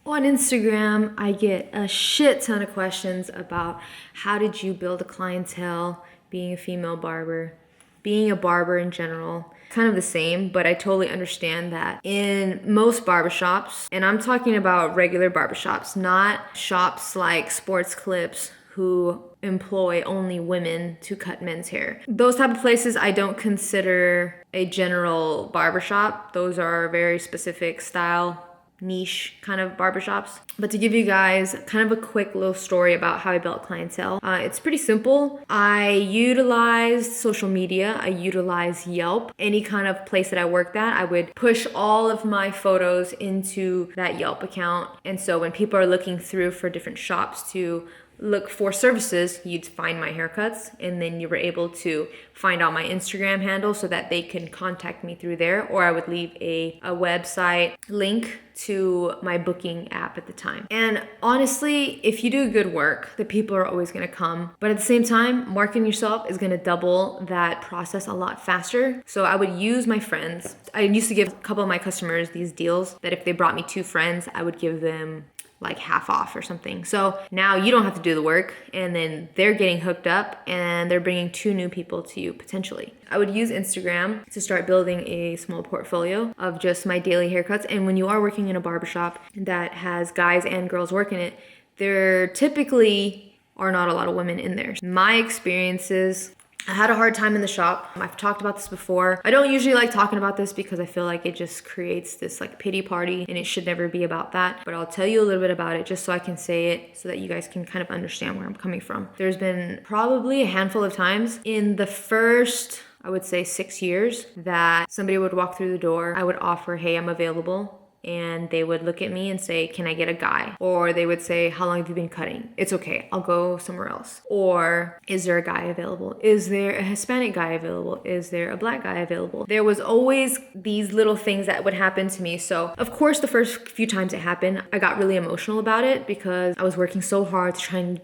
On Instagram, I get a shit ton of questions about how did you build a clientele, being a female barber, being a barber in general. Kind of the same, but I totally understand that in most barbershops, and I'm talking about regular barbershops, not shops like Sports Clips who employ only women to cut men's hair. Those type of places I don't consider a general barbershop. Those are very specific style niche kind of barbershops. But to give you guys kind of a quick little story about how I built clientele, it's pretty simple. I utilized social media, I utilized Yelp. Any kind of place that I worked at, I would push all of my photos into that Yelp account. And so when people are looking through for different shops to look for services, you'd find my haircuts, and then you were able to find out my Instagram handle so that they can contact me through there, or I would leave a website link to my booking app at the time. And honestly, if you do good work, the people are always gonna come. But at the same time, marketing yourself is gonna double that process a lot faster. So I would use my friends. I used to give a couple of my customers these deals that if they brought me 2 friends, I would give them like half off or something. So now you don't have to do the work, and then they're getting hooked up and they're bringing 2 new people to you potentially. I would use Instagram to start building a small portfolio of just my daily haircuts. And when you are working in a barbershop that has guys and girls working it, there typically are not a lot of women in there. My experiences, I had a hard time in the shop. I've talked about this before. I don't usually like talking about this because I feel like it just creates this like pity party, and it should never be about that. But I'll tell you a little bit about it just so I can say it so that you guys can kind of understand where I'm coming from. There's been probably a handful of times in the first, I would say 6 years, that somebody would walk through the door. I would offer, hey, I'm available. And they would look at me and say, can I get a guy? Or they would say, how long have you been cutting? It's okay, I'll go somewhere else. Or is there a guy available? Is there a Hispanic guy available? Is there a black guy available? There was always these little things that would happen to me. So of course, the first few times it happened, I got really emotional about it because I was working so hard to try and,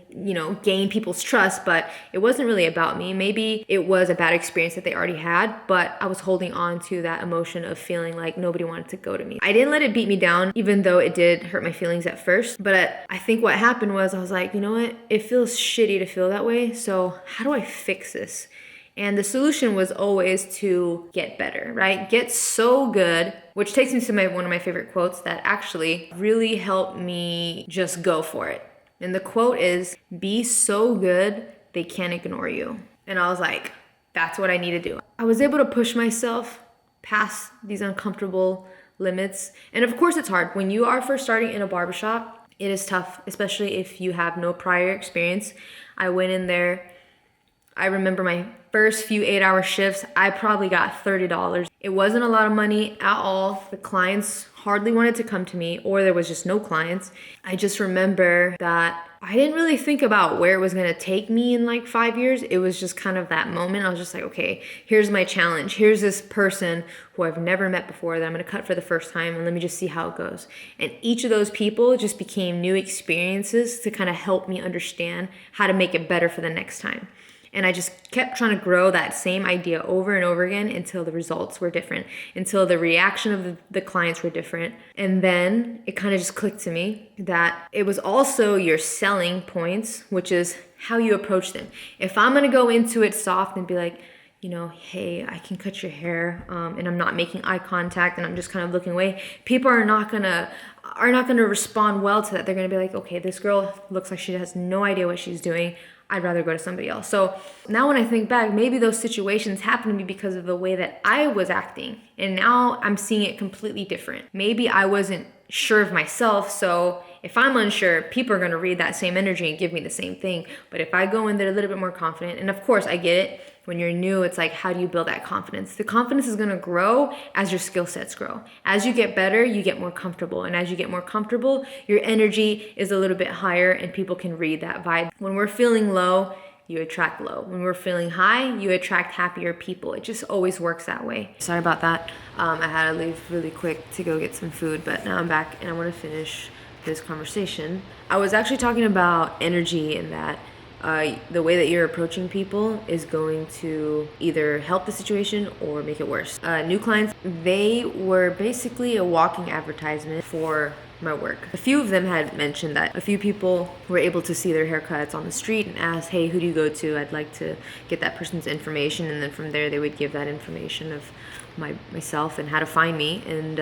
gain people's trust, but it wasn't really about me. Maybe it was a bad experience that they already had, but I was holding on to that emotion of feeling like nobody wanted to go to me. I didn't let it beat me down, even though it did hurt my feelings at first. But I think what happened was I was like, you know what? It feels shitty to feel that way. So how do I fix this? And the solution was always to get better, right? Get so good, which takes me to one of my favorite quotes that actually really helped me just go for it. And the quote is, be so good, they can't ignore you. And I was like, that's what I need to do. I was able to push myself past these uncomfortable limits. And of course it's hard. When you are first starting in a barbershop, it is tough, especially if you have no prior experience. I went in there, I remember my first few 8-hour shifts, I probably got $30. It wasn't a lot of money at all. The clients hardly wanted to come to me, or there was just no clients. I just remember that I didn't really think about where it was gonna take me in like 5 years. It was just kind of that moment. I was just like, okay, here's my challenge. Here's this person who I've never met before that I'm gonna cut for the first time, and let me just see how it goes. And each of those people just became new experiences to kind of help me understand how to make it better for the next time. And I just kept trying to grow that same idea over and over again until the results were different, until the reaction of the clients were different. And then it kind of just clicked to me that it was also your selling points, which is how you approach them. If I'm gonna go into it soft and be like, hey, I can cut your hair, and I'm not making eye contact and I'm just kind of looking away, people are not gonna respond well to that. They're gonna be like, okay, this girl looks like she has no idea what she's doing. I'd rather go to somebody else. So now when I think back, maybe those situations happened to me because of the way that I was acting. And now I'm seeing it completely different. Maybe I wasn't sure of myself. So if I'm unsure, people are gonna read that same energy and give me the same thing. But if I go in there a little bit more confident, and of course I get it, when you're new, it's like, how do you build that confidence? The confidence is gonna grow as your skill sets grow. As you get better, you get more comfortable. And as you get more comfortable, your energy is a little bit higher and people can read that vibe. When we're feeling low, you attract low. When we're feeling high, you attract happier people. It just always works that way. Sorry about that. I had to leave really quick to go get some food, but now I'm back and I wanna finish this conversation. I was actually talking about energy and that the way that you're approaching people is going to either help the situation or make it worse. New clients, they were basically a walking advertisement for my work. A few of them had mentioned that a few people were able to see their haircuts on the street and asked, hey, who do you go to? I'd like to get that person's information. And then from there, they would give that information of myself and how to find me, and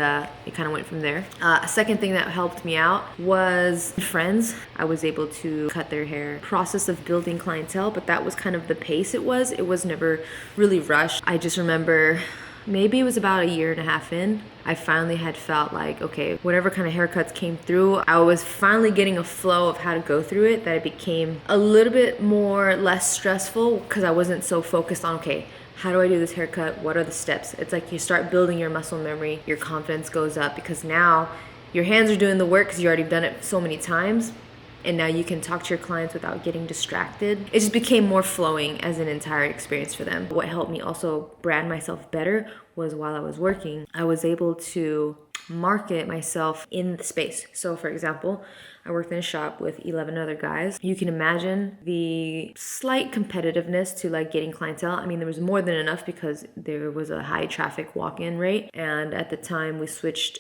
it kind of went from there. A second thing that helped me out was friends. I was able to cut their hair. Process of building clientele, but that was kind of the pace it was. It was never really rushed. I just remember maybe it was about a year and a half in, I finally had felt like, okay, whatever kind of haircuts came through, I was finally getting a flow of how to go through it, that it became a little bit less stressful because I wasn't so focused on, okay, how do I do this haircut? What are the steps? It's like you start building your muscle memory, your confidence goes up because now your hands are doing the work because you already done it so many times. And now you can talk to your clients without getting distracted. It just became more flowing as an entire experience for them. What helped me also brand myself better was while I was working, I was able to market myself in the space. So for example, I worked in a shop with 11 other guys. You can imagine the slight competitiveness to like getting clientele. I mean, there was more than enough because there was a high traffic walk-in rate. And at the time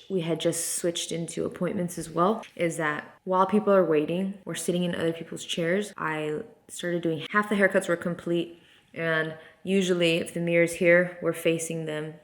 we had just switched into appointments as well, is that while people are waiting or sitting in other people's chairs, I started doing half the haircuts were complete. And usually if the mirror's here, we're facing them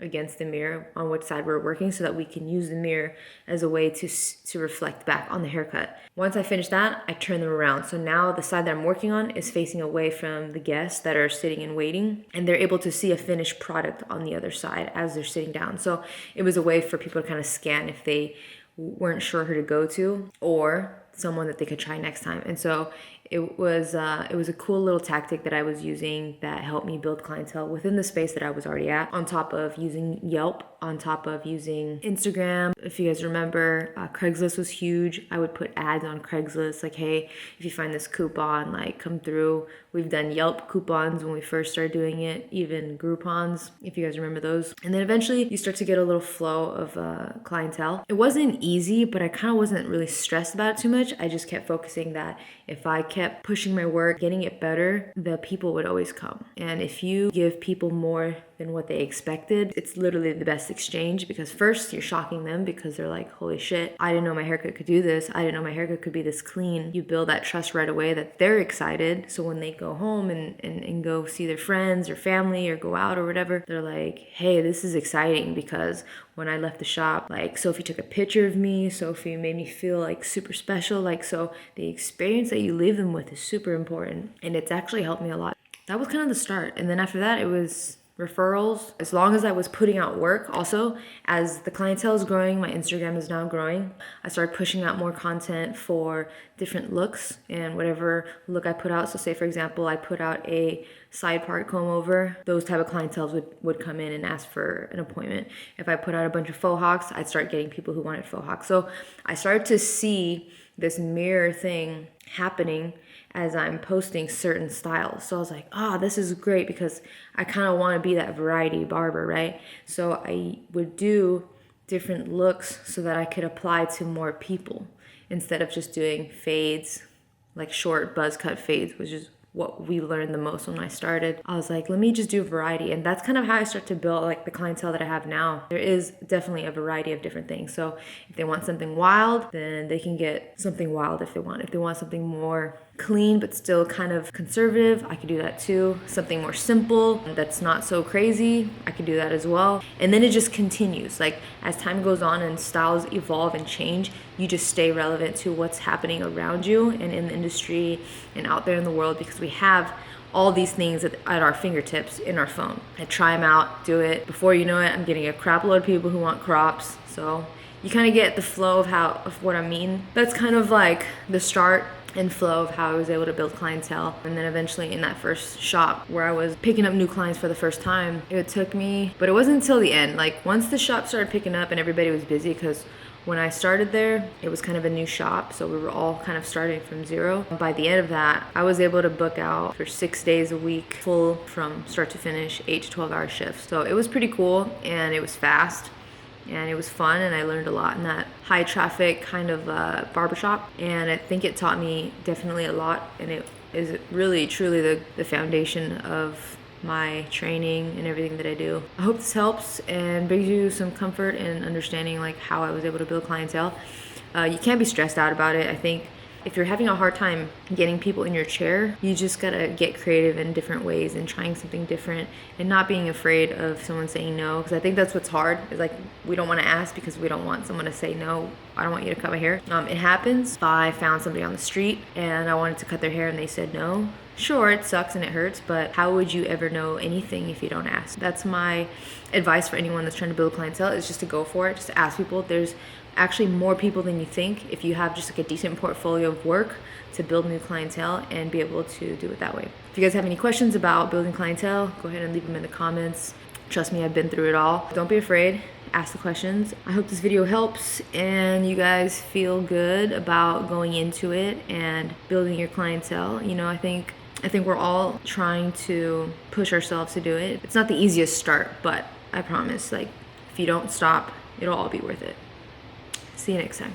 against the mirror on which side we're working so that we can use the mirror as a way to reflect back on the haircut. Once I finish that, I turn them around. So now the side that I'm working on is facing away from the guests that are sitting and waiting, and they're able to see a finished product on the other side as they're sitting down. So it was a way for people to kind of scan if they weren't sure who to go to or someone that they could try next time. And so it was a cool little tactic that I was using that helped me build clientele within the space that I was already at, on top of using Yelp, on top of using Instagram. If you guys remember, Craigslist was huge. I would put ads on Craigslist like, hey, if you find this coupon, like come through. We've done Yelp coupons when we first started doing it, even Groupons, if you guys remember those. And then eventually you start to get a little flow of clientele. It wasn't easy, but I kind of wasn't really stressed about it too much. I just kept focusing that if I kept pushing my work, getting it better, the people would always come. And if you give people more than what they expected, it's literally the best exchange, because first you're shocking them because they're like, holy shit, I didn't know my haircut could do this. I didn't know my haircut could be this clean. You build that trust right away that they're excited. So when they go home and go see their friends or family or go out or whatever, they're like, hey, this is exciting because when I left the shop, like Sofie took a picture of me. Sofie made me feel like super special. Like, so the experience that you leave them with is super important. And it's actually helped me a lot. That was kind of the start. And then after that, it was referrals. As long as I was putting out work, also as the clientele is growing, my Instagram is now growing, I started pushing out more content for different looks and whatever look I put out. So say for example, I put out a side part comb over, those type of clientele would come in and ask for an appointment. If I put out a bunch of faux hawks, I'd start getting people who wanted faux hawks. So I started to see this mirror thing happening as I'm posting certain styles. So I was like, this is great because I kind of want to be that variety barber, right? So I would do different looks so that I could apply to more people instead of just doing fades, like short buzz cut fades, which is what we learned the most when I started. I was like, let me just do a variety. And that's kind of how I start to build like the clientele that I have now. There is definitely a variety of different things. So if they want something wild, then they can get something wild if they want. If they want something more clean but still kind of conservative, I could do that too. Something more simple that's not so crazy, I could do that as well. And then it just continues. Like as time goes on and styles evolve and change, you just stay relevant to what's happening around you and in the industry and out there in the world, because we have all these things at our fingertips in our phone. I try them out, do it. Before you know it, I'm getting a crap load of people who want crops. So you kind of get the flow of what I mean. That's kind of like the start and flow of how I was able to build clientele. And then eventually in that first shop where I was picking up new clients for the first time, it took me, but it wasn't until the end. Like once the shop started picking up and everybody was busy, because when I started there, it was kind of a new shop, so we were all kind of starting from zero. By the end of that, I was able to book out for 6 days a week, full from start to finish, 8 to 12 hour shifts. So it was pretty cool and it was fast. And it was fun, and I learned a lot in that high traffic kind of barbershop. And I think it taught me definitely a lot, and it is really truly the foundation of my training and everything that I do. I hope this helps and brings you some comfort in understanding like how I was able to build clientele. You can't be stressed out about it. I think if you're having a hard time getting people in your chair, you just gotta get creative in different ways and trying something different and not being afraid of someone saying no. Because I think that's what's hard, is like we don't want to ask because we don't want someone to say no. I don't want you to cut my hair. It happens. If I found somebody on the street and I wanted to cut their hair and they said no, sure, it sucks and it hurts, but how would you ever know anything if you don't ask? That's my advice for anyone that's trying to build clientele, is just to go for it, just to ask people. There's actually more people than you think if you have just like a decent portfolio of work to build new clientele and be able to do it that way. If you guys have any questions about building clientele, go ahead and leave them in the comments. Trust me, I've been through it all. Don't be afraid. Ask the questions. I hope this video helps and you guys feel good about going into it and building your clientele. You know, I think we're all trying to push ourselves to do it. It's not the easiest start, but I promise, like, if you don't stop, it'll all be worth it. See you next time.